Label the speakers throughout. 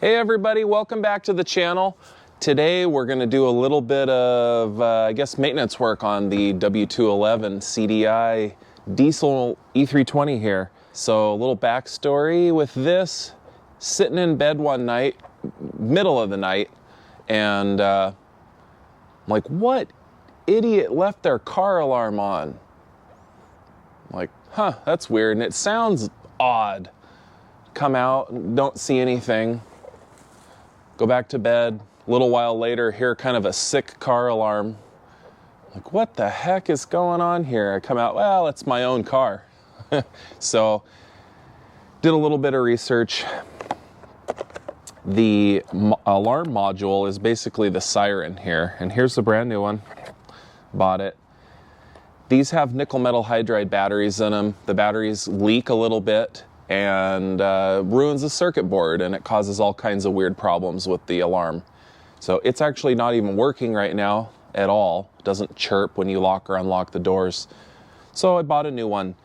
Speaker 1: Hey everybody, welcome back to the channel. Today we're going to do a little bit of, I guess, maintenance work on the W211 CDI diesel E320 here. So a little backstory with this, sitting in bed one night, middle of the night, and I'm like, what idiot left their car alarm on? I'm like, huh, that's weird, and it sounds odd. Come out, don't see anything. Go back to bed. A little while later, hear kind of a sick car alarm. Like, what the heck is going on here? I come out, well, it's my own car. So, did a little bit of research. The alarm module is basically the Siren here. And here's the brand new one. Bought it. These have nickel metal hydride batteries in them. The batteries leak a little bit and ruins the circuit board, and it causes all kinds of weird problems with the alarm. So it's actually not even working right now at all. It doesn't chirp when you lock or unlock the doors. So I bought a new one.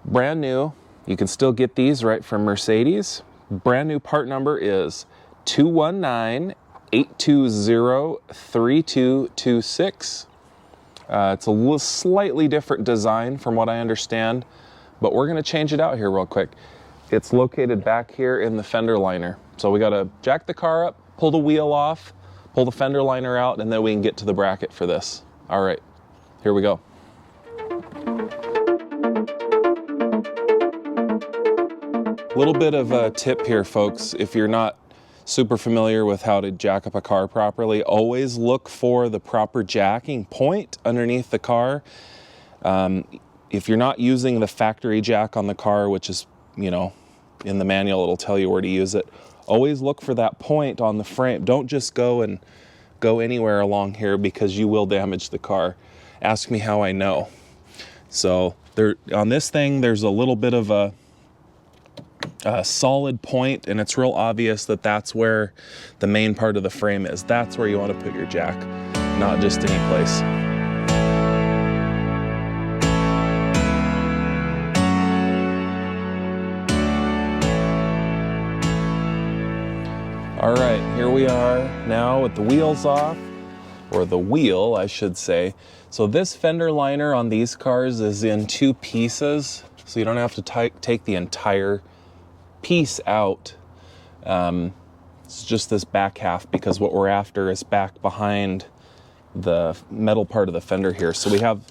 Speaker 1: Brand new. You can still get these right from Mercedes. Brand new part number is 219-820-3226. It's a little slightly different design from what I understand, but we're going to change it out here real quick. It's located back here in the fender liner. So we got to jack the car up, pull the wheel off, pull the fender liner out, and then we can get to the bracket for this. All right, here we go. A little bit of a tip here, folks. If you're not super familiar with how to jack up a car properly, always look for the proper jacking point underneath the car. If you're not using the factory jack on the car, which is, you know, in the manual, it'll tell you where to use it. Always look for that point on the frame. Don't just go anywhere along here, because you will damage the car. Ask me how I know. So there, on this thing, there's a little bit of a solid point, and it's real obvious that that's where the main part of the frame is. That's where you want to put your jack, not just any place. All right, here we are now with the wheels off, or the wheel, I should say. So this fender liner on these cars is in two pieces, so you don't have to take the entire piece out. It's just this back half, because what we're after is back behind the metal part of the fender here. So we have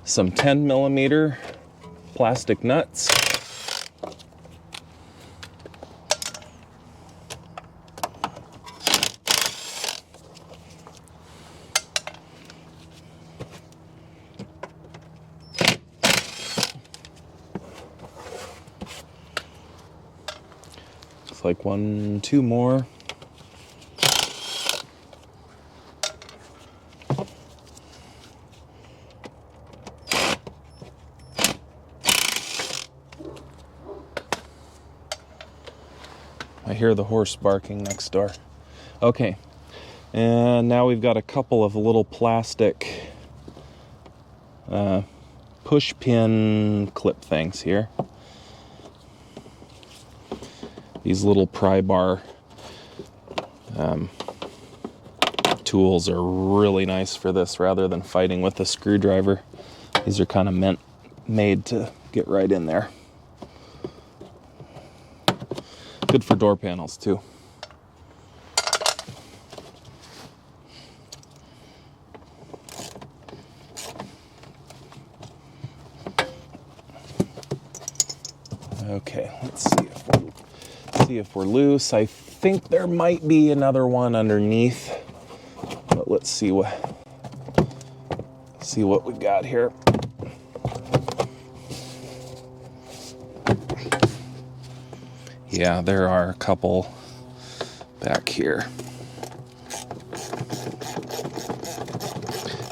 Speaker 1: some 10mm plastic nuts. Like one, two more. I hear the horse barking next door. Okay, and now we've got a couple of little plastic push pin clip things here. These little pry bar tools are really nice for this, rather than fighting with a screwdriver. These are kind of made to get right in there. Good for door panels too. Okay, let's see if we're loose. I think there might be another one underneath, but let's see what we got here. Yeah, there are a couple back here.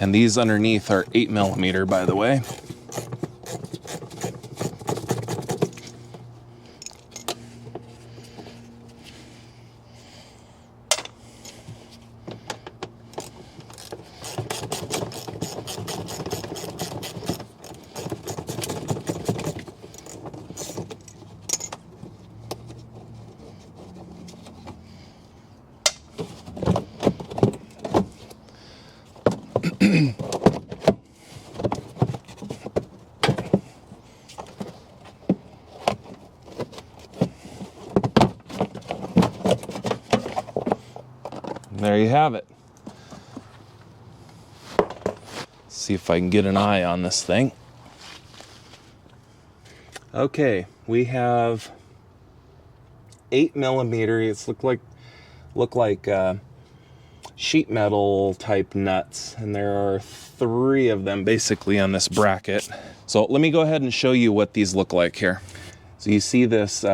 Speaker 1: And these underneath are 8mm, by the way. There you have it. See if I can get an eye on this thing. Okay, we have 8mm. It's look like sheet metal type nuts, and there are 3 of them basically on this bracket. So let me go ahead and show you what these look like here. So you see this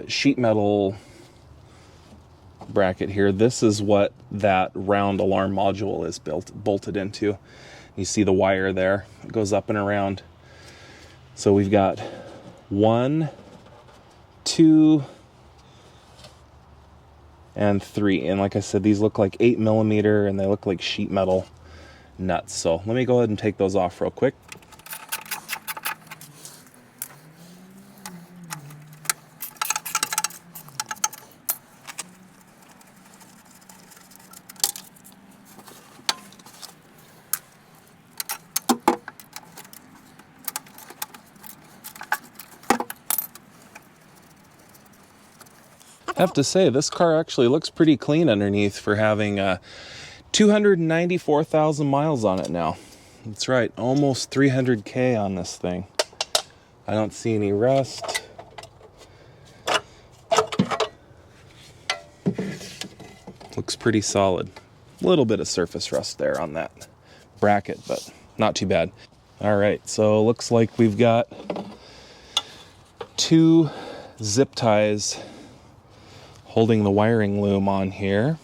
Speaker 1: sheet metal bracket here. This is what that round alarm module is bolted into. You see the wire there. It goes up and around. So we've got 1, 2, and 3. And like I said, these look like 8mm and they look like sheet metal nuts. So let me go ahead and take those off real quick. I have to say, this car actually looks pretty clean underneath for having 294,000 miles on it now. That's right, almost 300K on this thing. I don't see any rust. Looks pretty solid. A little bit of surface rust there on that bracket, but not too bad. All right, so looks like we've got 2 zip ties holding the wiring loom on here.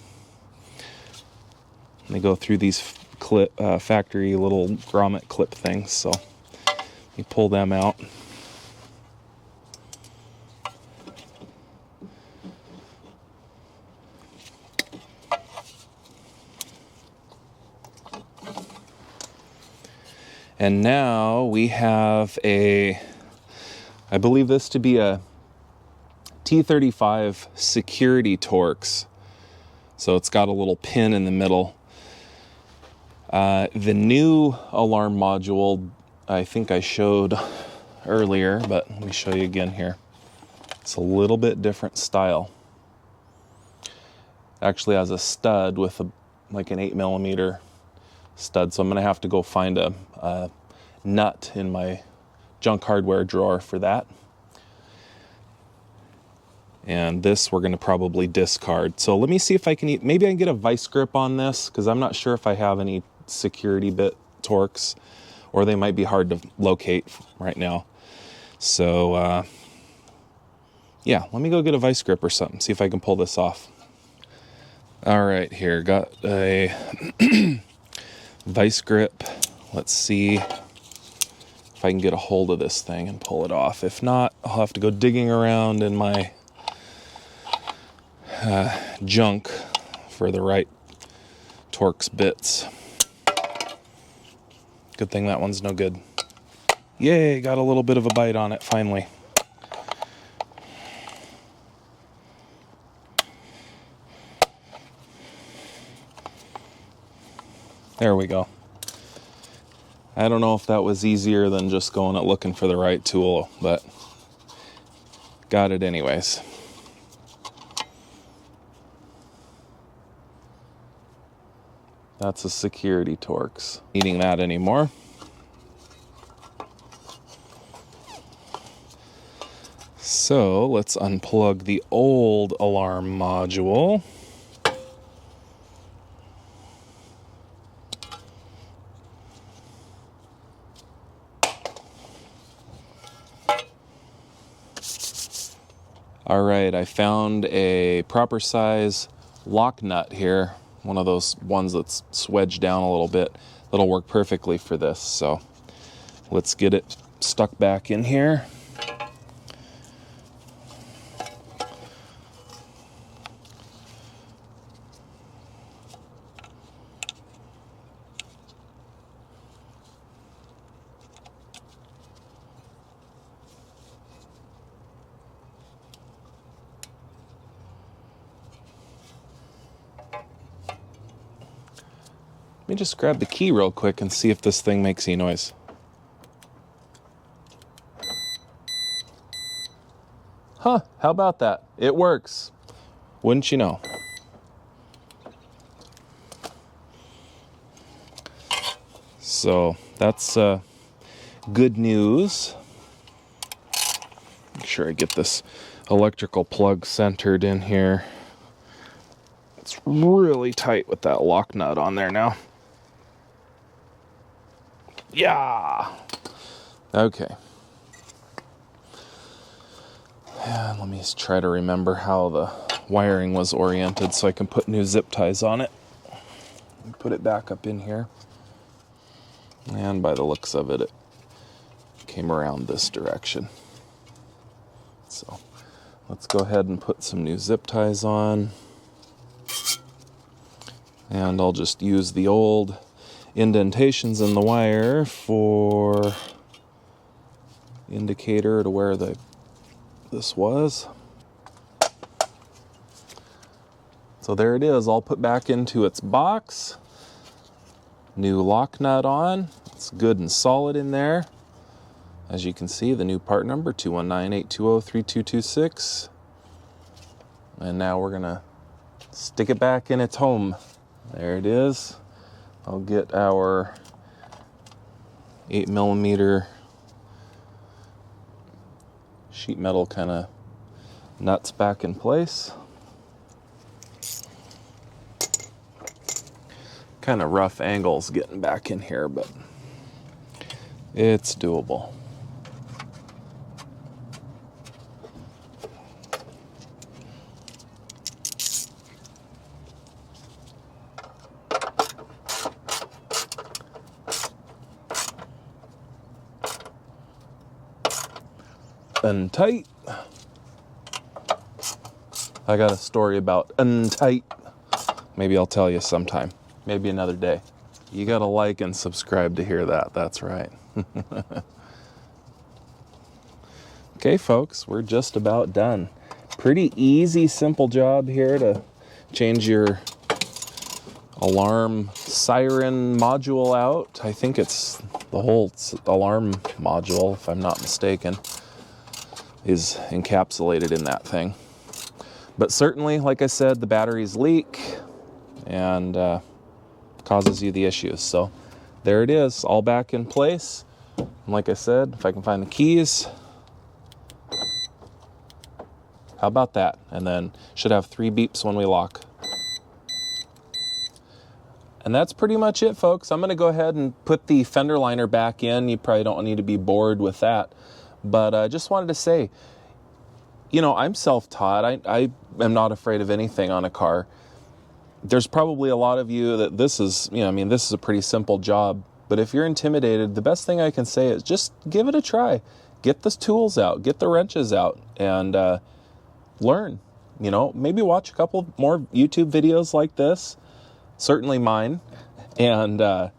Speaker 1: They go through these factory little grommet clip things, so you pull them out. And now we have I believe this to be a T35 security Torx. So it's got a little pin in the middle. The new alarm module, I think I showed earlier, but let me show you again here. It's a little bit different style. Actually has a stud with like an 8mm stud, so I'm gonna have to go find a nut in my junk hardware drawer for that. And this we're gonna probably discard. So let me see if I can, maybe I can get a vice grip on this, because I'm not sure if I have any security bit Torx, or they might be hard to locate right now. So yeah, let me go get a vice grip or something, see if I can pull this off. All right, here, got a vice grip. Let's see if I can get a hold of this thing and pull it off. If not, I'll have to go digging around in my junk for the right Torx bits. Good thing that one's no good. Yay, got a little bit of a bite on it finally. There we go. I don't know if that was easier than just going and looking for the right tool, but got it anyways. That's a security Torx. Needing that anymore. So let's unplug the old alarm module. All right, I found a proper size lock nut here. One of those ones that's swedged down a little bit. That'll work perfectly for this. So let's get it stuck back in here. Let me just grab the key real quick and see if this thing makes any noise. Huh, how about that? It works. Wouldn't you know? So that's good news. Make sure I get this electrical plug centered in here. It's really tight with that lock nut on there now. Yeah. Okay. And let me try to remember how the wiring was oriented so I can put new zip ties on it. Put it back up in here. And by the looks of it, it came around this direction. So let's go ahead and put some new zip ties on. And I'll just use the old indentations in the wire for indicator to where this was. So there it is, all put back into its box. New lock nut on. It's good and solid in there. As you can see, the new part number 219-820-3226. And now we're gonna stick it back in its home. There it is. I'll get our 8mm sheet metal kind of nuts back in place. Kind of rough angles getting back in here, but it's doable. Untight. I got a story about untight. Maybe I'll tell you sometime. Maybe another day. You gotta like and subscribe to hear that. That's right. Okay, folks, we're just about done. Pretty easy, simple job here to change your alarm siren module out. I think it's the whole alarm module, if I'm not mistaken, is encapsulated in that thing. But certainly, like I said, the batteries leak and causes you the issues. So there it is, all back in place. And like I said, if I can find the keys, how about that? And then should have 3 beeps when we lock. And that's pretty much it, folks. I'm gonna go ahead and put the fender liner back in. You probably don't need to be bored with that. But I just wanted to say, you know, I'm self-taught. I am not afraid of anything on a car. There's probably a lot of you that this is, you know, I mean, this is a pretty simple job. But if you're intimidated, the best thing I can say is just give it a try. Get the tools out, get the wrenches out, and learn. You know, maybe watch a couple more YouTube videos like this, certainly mine, and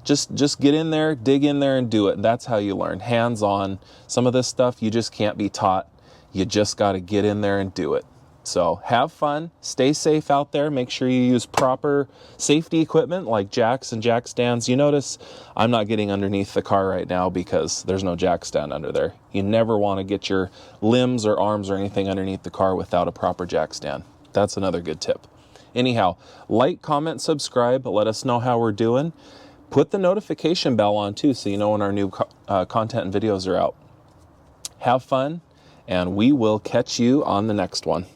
Speaker 1: just get in there, dig in there, and do it. And that's how you learn, hands-on. Some of this stuff you just can't be taught. You just got to get in there and do it. So have fun, stay safe out there. Make sure you use proper safety equipment like jacks and jack stands. You notice I'm not getting underneath the car right now because there's no jack stand under there. You never want to get your limbs or arms or anything underneath the car without a proper jack stand. That's another good tip. Anyhow, like, comment, subscribe. Let us know how we're doing. Put the notification bell on too so you know when our new content and videos are out. Have fun, and we will catch you on the next one.